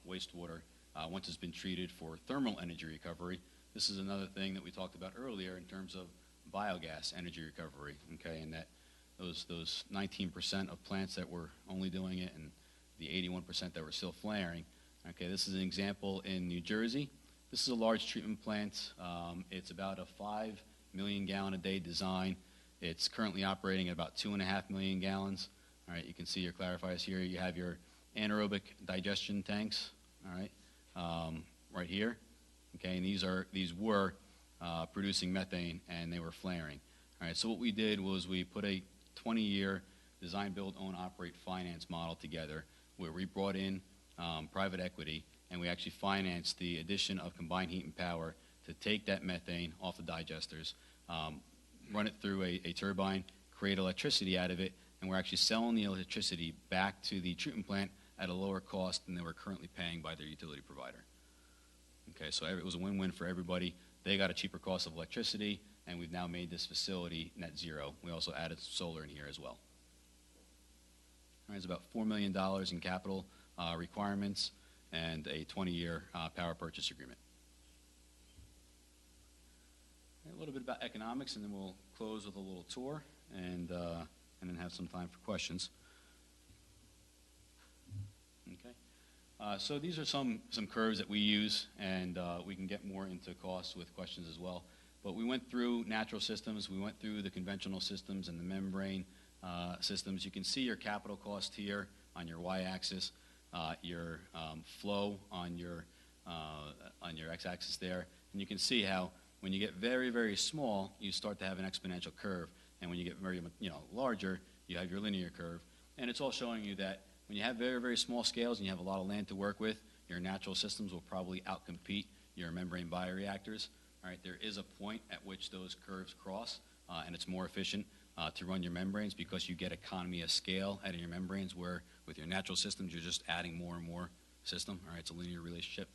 wastewater once it's been treated for thermal energy recovery. This is another thing that we talked about earlier in terms of biogas energy recovery, okay, and that those 19% of plants that were only doing it and the 81% that were still flaring. Okay, this is an example in New Jersey. This is a large treatment plant. It's about a 5 million gallon a day design. It's currently operating at about 2.5 million gallons. All right, you can see your clarifiers here. You have your anaerobic digestion tanks, all right, right here. Okay, and these were producing methane, and they were flaring. All right, so what we did was we put a 20-year design, build, own, operate, finance model together where we brought in private equity, and we actually financed the addition of combined heat and power to take that methane off the digesters, run it through a turbine, create electricity out of it, and we're actually selling the electricity back to the treatment plant at a lower cost than they were currently paying by their utility provider. Okay, so it was a win-win for everybody. They got a cheaper cost of electricity, and we've now made this facility net zero. We also added solar in here as well. All right, it's about $4 million in capital requirements and a 20-year power purchase agreement. A little bit about economics, and then we'll close with a little tour and then have some time for questions. Okay. So these are some curves that we use, and we can get more into costs with questions as well. But we went through natural systems, we went through the conventional systems and the membrane systems. You can see your capital cost here on your y-axis, your flow on your x-axis there, and you can see how when you get very, very small, you start to have an exponential curve, and when you get very larger, you have your linear curve. And it's all showing you that when you have very, very small scales and you have a lot of land to work with, your natural systems will probably outcompete your membrane bioreactors. All right, there is a point at which those curves cross, and it's more efficient to run your membranes because you get economy of scale out of your membranes, where with your natural systems, you're just adding more and more system. All right, it's a linear relationship.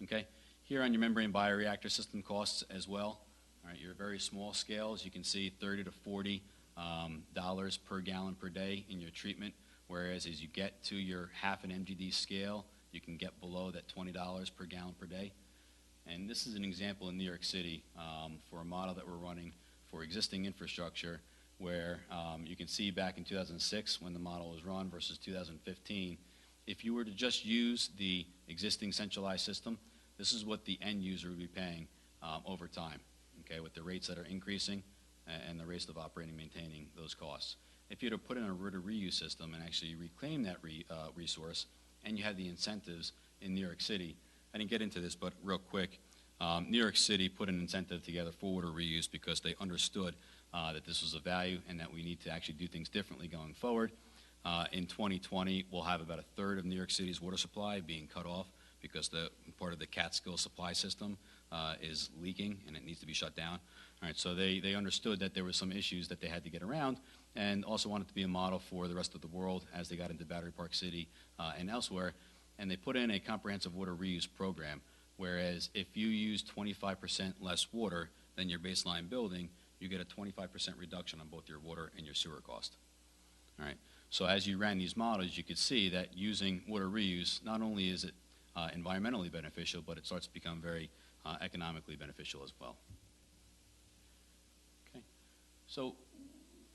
Okay, here on your membrane bioreactor system costs as well. All right, your very small scales, you can see $30 to $40 per gallon per day in your treatment, whereas as you get to your half an MGD scale, you can get below that $20 per gallon per day. And this is an example in New York City for a model that we're running for existing infrastructure, where you can see back in 2006 when the model was run versus 2015, if you were to just use the existing centralized system, this is what the end user would be paying over time, okay, with the rates that are increasing and the rates of operating and maintaining those costs. If you were to put in a reuse system and actually reclaim that resource, and you had the incentives in New York City, I didn't get into this, but real quick, New York City put an incentive together for water reuse because they understood that this was a value and that we need to actually do things differently going forward. In 2020, we'll have about a third of New York City's water supply being cut off because the part of the Catskill supply system is leaking and it needs to be shut down. All right, so they understood that there were some issues that they had to get around, and also wanted to be a model for the rest of the world as they got into Battery Park City and elsewhere. And they put in a comprehensive water reuse program, whereas if you use 25% less water than your baseline building, you get a 25% reduction on both your water and your sewer cost. All right. So as you ran these models, you could see that using water reuse, not only is it environmentally beneficial, but it starts to become very economically beneficial as well. Okay. So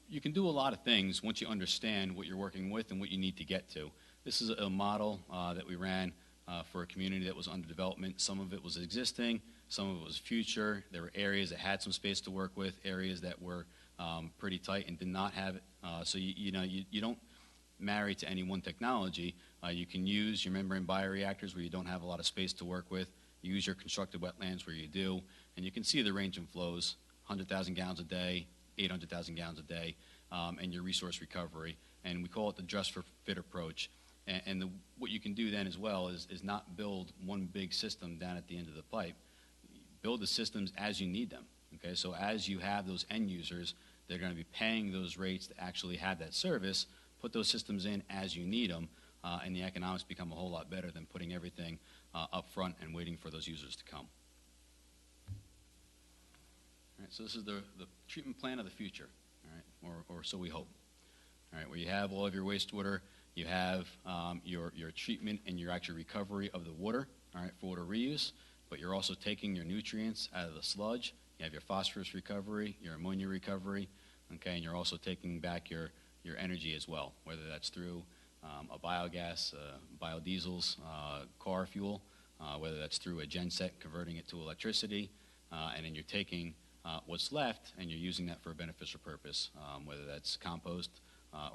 you can do a lot of things once you understand what you're working with and what you need to get to. This is a model that we ran for a community that was under development. Some of it was existing, some of it was future. There were areas that had some space to work with, areas that were pretty tight and did not have it. So you don't marry to any one technology. You can use your membrane bioreactors where you don't have a lot of space to work with. You use your constructed wetlands where you do, and you can see the range and flows: 100,000 gallons a day, 800,000 gallons a day, and your resource recovery. And we call it the just for fit approach. And what you can do then as well is not build one big system down at the end of the pipe. Build the systems as you need them. Okay, so as you have those end users, they're going to be paying those rates to actually have that service. Put those systems in as you need them, and the economics become a whole lot better than putting everything up front and waiting for those users to come. All right, so this is the treatment plan of the future, all right, or so we hope. All right, where you have all of your wastewater You have your treatment and your actual recovery of the water, all right, for water reuse, but you're also taking your nutrients out of the sludge. You have your phosphorus recovery, your ammonia recovery, okay, and you're also taking back your energy as well, whether that's through a biogas, biodiesels, car fuel, whether that's through a genset converting it to electricity, and then you're taking what's left and you're using that for a beneficial purpose, whether that's compost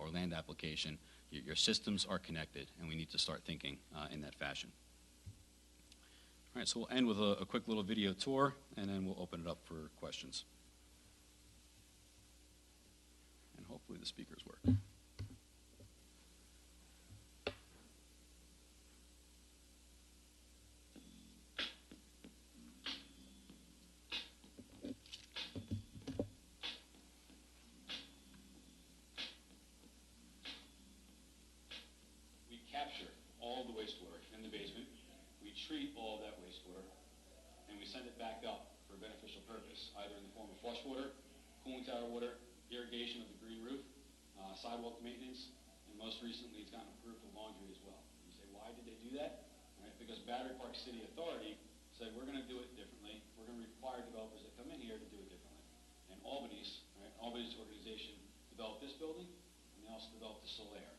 or land application. Your systems are connected, and we need to start thinking in that fashion. All right, so we'll end with a quick little video tour, and then we'll open it up for questions. And hopefully the speakers work. We capture all the wastewater in the basement. We treat all of that wastewater, and we send it back up for a beneficial purpose, either in the form of flush water, cooling tower water, irrigation of the green roof, sidewalk maintenance, and most recently it's gotten approved for laundry as well. You say, why did they do that? Right, because Battery Park City Authority said, we're going to do it differently. We're going to require developers that come in here to do it differently. And Albany's organization developed this building, and they also developed the Solaire,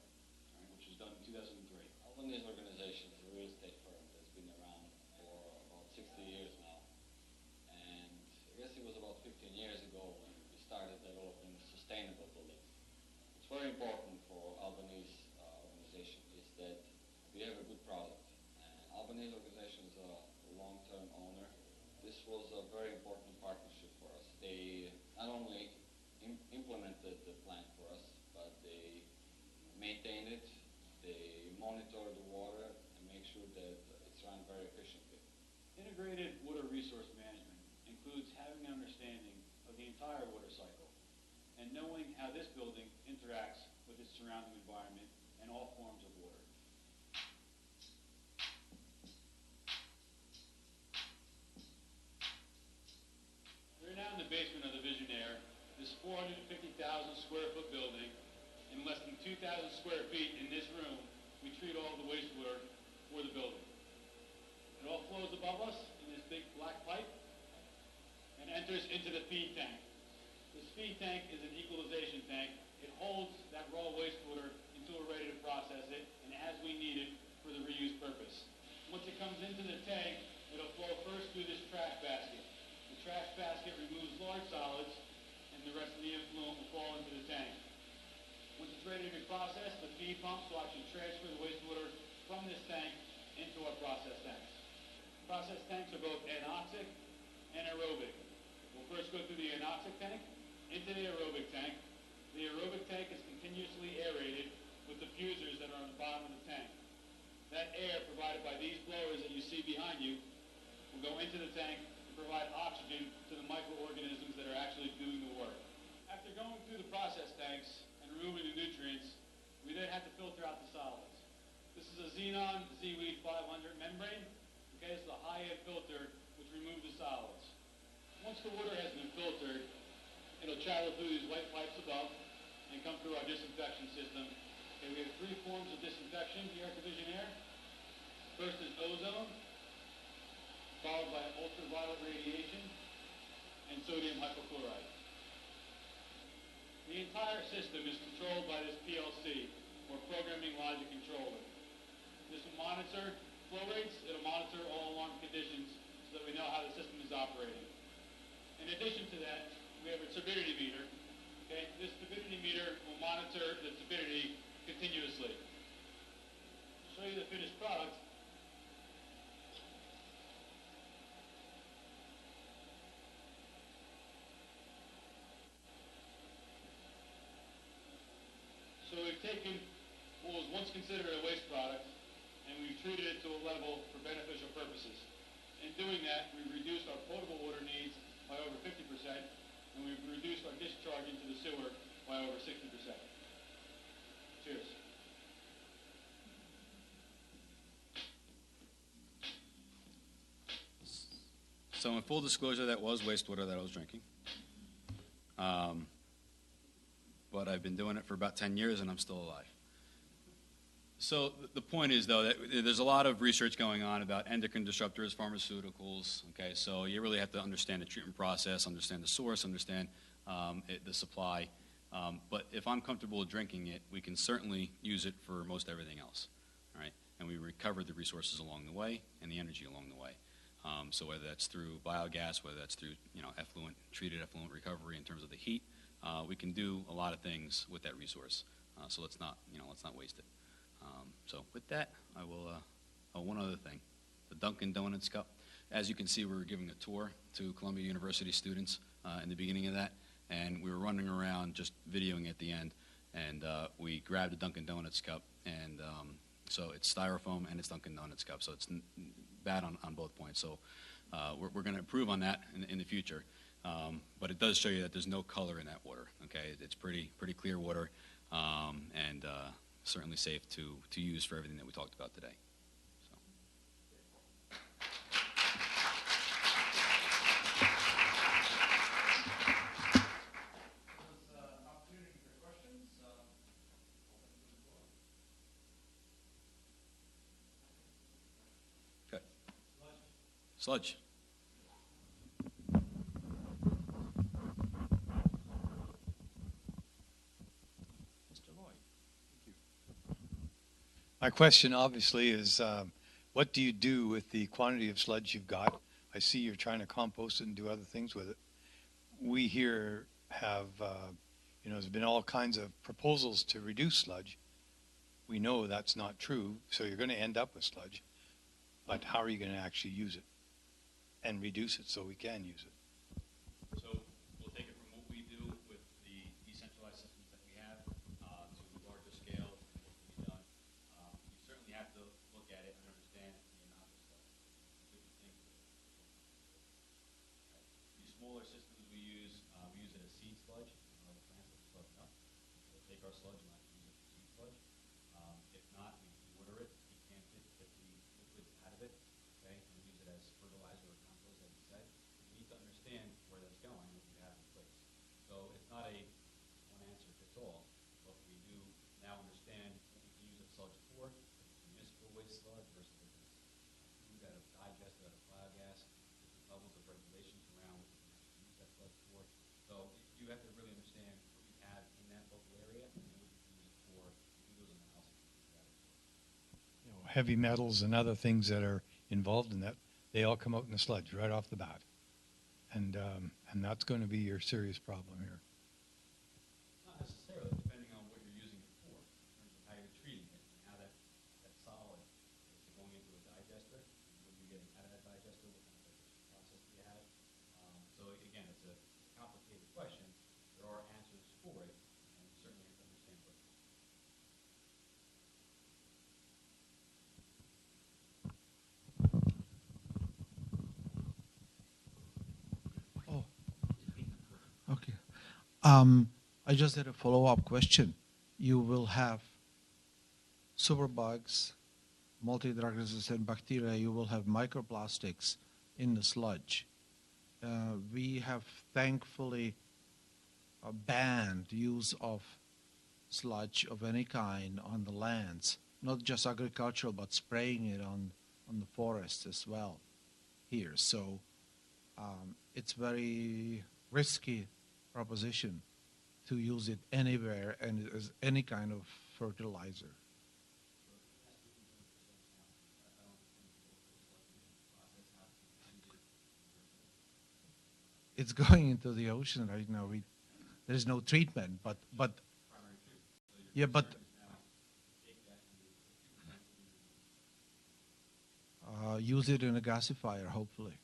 right, which was done in 2003. Albany's organization is a real estate firm that's been around for about 60 years now. And I guess it was about 15 years ago when we started developing sustainable buildings. It's very important for Albany's organization is that we have a good product. And Albany's organization is a long-term owner. This was a very important partnership for us. They not only implemented the plan for us, but they maintained it, they monitor the water, and make sure that it's run very efficiently. Integrated water resource management includes having an understanding of the entire water cycle and knowing how this building interacts with its surrounding environment and all forms of water. We're now in the basement of the Visionaire, this 450,000 square foot building. In less than 2,000 square feet in this room, we treat all the wastewater for the building. It all flows above us in this big black pipe and enters into the feed tank. This feed tank is an equalization tank. It holds that raw wastewater until we're ready to process it and as we need it for the reuse purpose. Once it comes into the tank, it'll flow first through this trash basket. The trash basket removes large solids and the rest of the influent will fall into the tank. Once it's ready to be processed, the feed pumps will actually transfer the wastewater from this tank into our process tanks. Process tanks are both anoxic and aerobic. We'll first go through the anoxic tank into the aerobic tank. The aerobic tank is continuously aerated with diffusers that are on the bottom of the tank. That air provided by these blowers that you see behind you will go into the tank and provide oxygen to the microorganisms that are actually doing the work. After going through the process tanks and removing the nutrients, we then have to filter out the solids. This is a Xenon Seaweed 500 membrane. Okay, it's the high-end filter which removes the solids. Once the water has been filtered, it'll travel through these white pipes above and come through our disinfection system. Okay, we have three forms of disinfection here at the Visionaire. First is ozone, followed by ultraviolet radiation, and sodium hypochlorite. The entire system is controlled by this PLC, or Programming Logic Controller. This will monitor flow rates, it'll monitor all alarm conditions so that we know how the system is operating. In addition to that, we have a turbidity meter. Okay? This turbidity meter will monitor the turbidity continuously. To show you the finished product, so we've taken what was once considered a waste product and we've treated it to a level for beneficial purposes. In doing that, we've reduced our potable water needs by over 50%, and we've reduced our discharge into the sewer by over 60%. Cheers. So in full disclosure, that was wastewater that I was drinking. But I've been doing it for about 10 years and I'm still alive. So the point is, though, that there's a lot of research going on about endocrine disruptors, pharmaceuticals. Okay, so you really have to understand the treatment process, understand the source, understand the supply. But if I'm comfortable with drinking it, we can certainly use it for most everything else. All right, and we recover the resources along the way and the energy along the way. So whether that's through biogas, whether that's through treated effluent recovery in terms of the heat, we can do a lot of things with that resource. So let's not waste it. So with that, I will, one other thing, the Dunkin' Donuts cup. As you can see, we were giving a tour to Columbia University students in the beginning of that, and we were running around just videoing at the end, and we grabbed a Dunkin' Donuts cup, and so it's styrofoam and it's Dunkin' Donuts cup, so it's bad on both points. So we're going to improve on that in the future, but it does show you that there's no color in that water. Okay, it's pretty clear water, and certainly safe to use for everything that we talked about today. So. Opportunity for questions. Okay. Sludge. My question obviously is, what do you do with the quantity of sludge you've got? I see you're trying to compost it and do other things with it. We here have, there's been all kinds of proposals to reduce sludge. We know that's not true, so you're going to end up with sludge. But how are you going to actually use it and reduce it so we can use it? So we'll take it from what we do with the decentralized systems that we have to larger scale and what can be done. You certainly have to look at it and understand the amount of stuff. Different things. The smaller systems we use it as seed sludge. The plants that sludge up. We'll take our sludge and use it for seed sludge. If not, we water it, decant it, get the liquids out of it, okay, and use it as fertilizer or compost, as you said. You need to understand where that's going, what you have in place. So it's not a one answer fits all, but we do now understand what we can use the sludge for, municipal waste sludge versus if it's food out of digester, out of biogas, different levels of regulations around what you can use that sludge for. So you have to really understand what you have in that local area and what you can use it for, do those analyses. Heavy metals and other things that are involved in that, they all come out in the sludge right off the bat. And that's going to be your serious problem here. Not necessarily, depending on what you're using it for, in terms of how you're treating it and how that solid is going into a digester. What are you getting out of that digester? What kind of digestion process do you have? So again, it's a complicated question. There are answers for it, and you certainly have to understand what. Okay. I just had a follow-up question. You will have superbugs, multi-drug resistant bacteria, you will have microplastics in the sludge. We have thankfully banned use of sludge of any kind on the lands, not just agricultural, but spraying it on the forests as well here. So it's very risky proposition to use it anywhere and as any kind of fertilizer. It's going into the ocean right now. There is no treatment, but yeah, but use it in a gasifier, hopefully.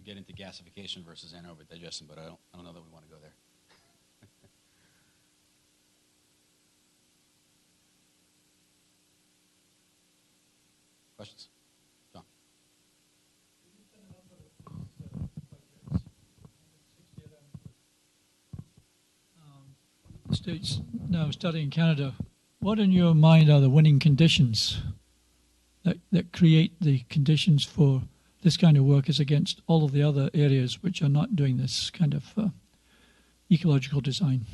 Get into gasification versus anaerobic digestion, but I don't know that we want to go there. Questions? John. States now studying Canada. What in your mind are the winning conditions that create the conditions for this kind of work is against all of the other areas which are not doing this kind of ecological design?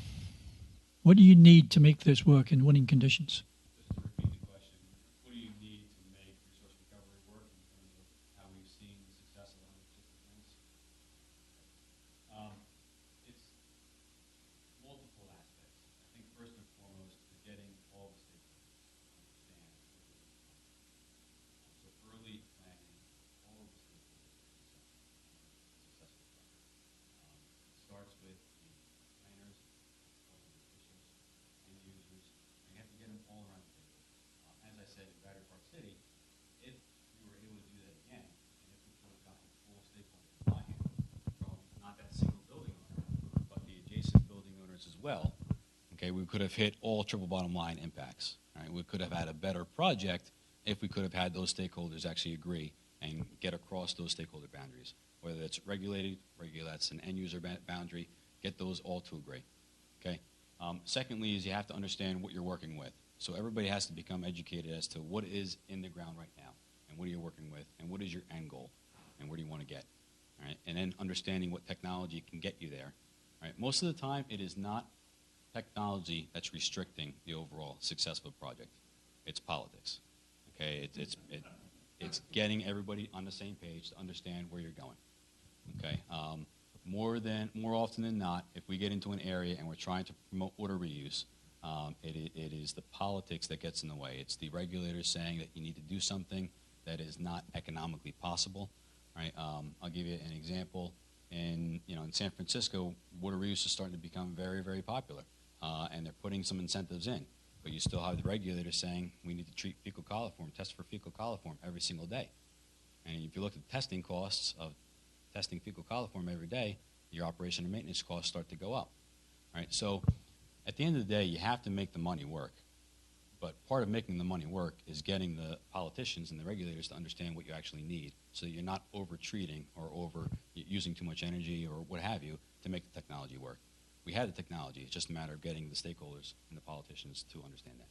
What do you need to make this work in winning conditions? Just to repeat the question, what do you need to make resource recovery work in terms of how we've seen the success of 100% plants? It's multiple aspects. I think first and foremost is getting all the stakeholders to understand what we're doing. So early planning, all of the stakeholders is successful project. It starts with the planners, elected officials, end users, and you have to get them all around the table. As I said in Battery Park City, if we were able to do that again, and if we could have gotten full stakeholder buy-in from not that single building owner, but the adjacent building owners as well, okay, we could have hit all triple bottom line impacts. Right? We could have had a better project if we could have had those stakeholders actually agree and get across those stakeholder boundaries, whether it's regulated, that's an end user boundary, get those all to agree. Okay. Secondly is you have to understand what you're working with. So everybody has to become educated as to what is in the ground right now and what are you working with and what is your end goal and where do you want to get. All right? And then understanding what technology can get you there. All right? Most of the time it is not technology that's restricting the overall success of a project. It's politics. Okay? It's getting everybody on the same page to understand where you're going. Okay? More often than not, if we get into an area and we're trying to promote water reuse, it is the politics that gets in the way. It's the regulators saying that you need to do something that is not economically possible. Right? I'll give you an example. In San Francisco, water reuse is starting to become very, very popular, and they're putting some incentives in. But you still have the regulators saying we need to treat fecal coliform, test for fecal coliform every single day. And if you look at the testing costs of testing fecal coliform every day, your operation and maintenance costs start to go up. Right? So at the end of the day, you have to make the money work. But part of making the money work is getting the politicians and the regulators to understand what you actually need so that you're not over-treating or using too much energy or what have you to make the technology work. We have the technology. It's just a matter of getting the stakeholders and the politicians to understand that.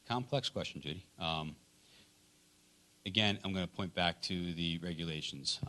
Complex question, Judy. Again, I'm going to point back to the regulations.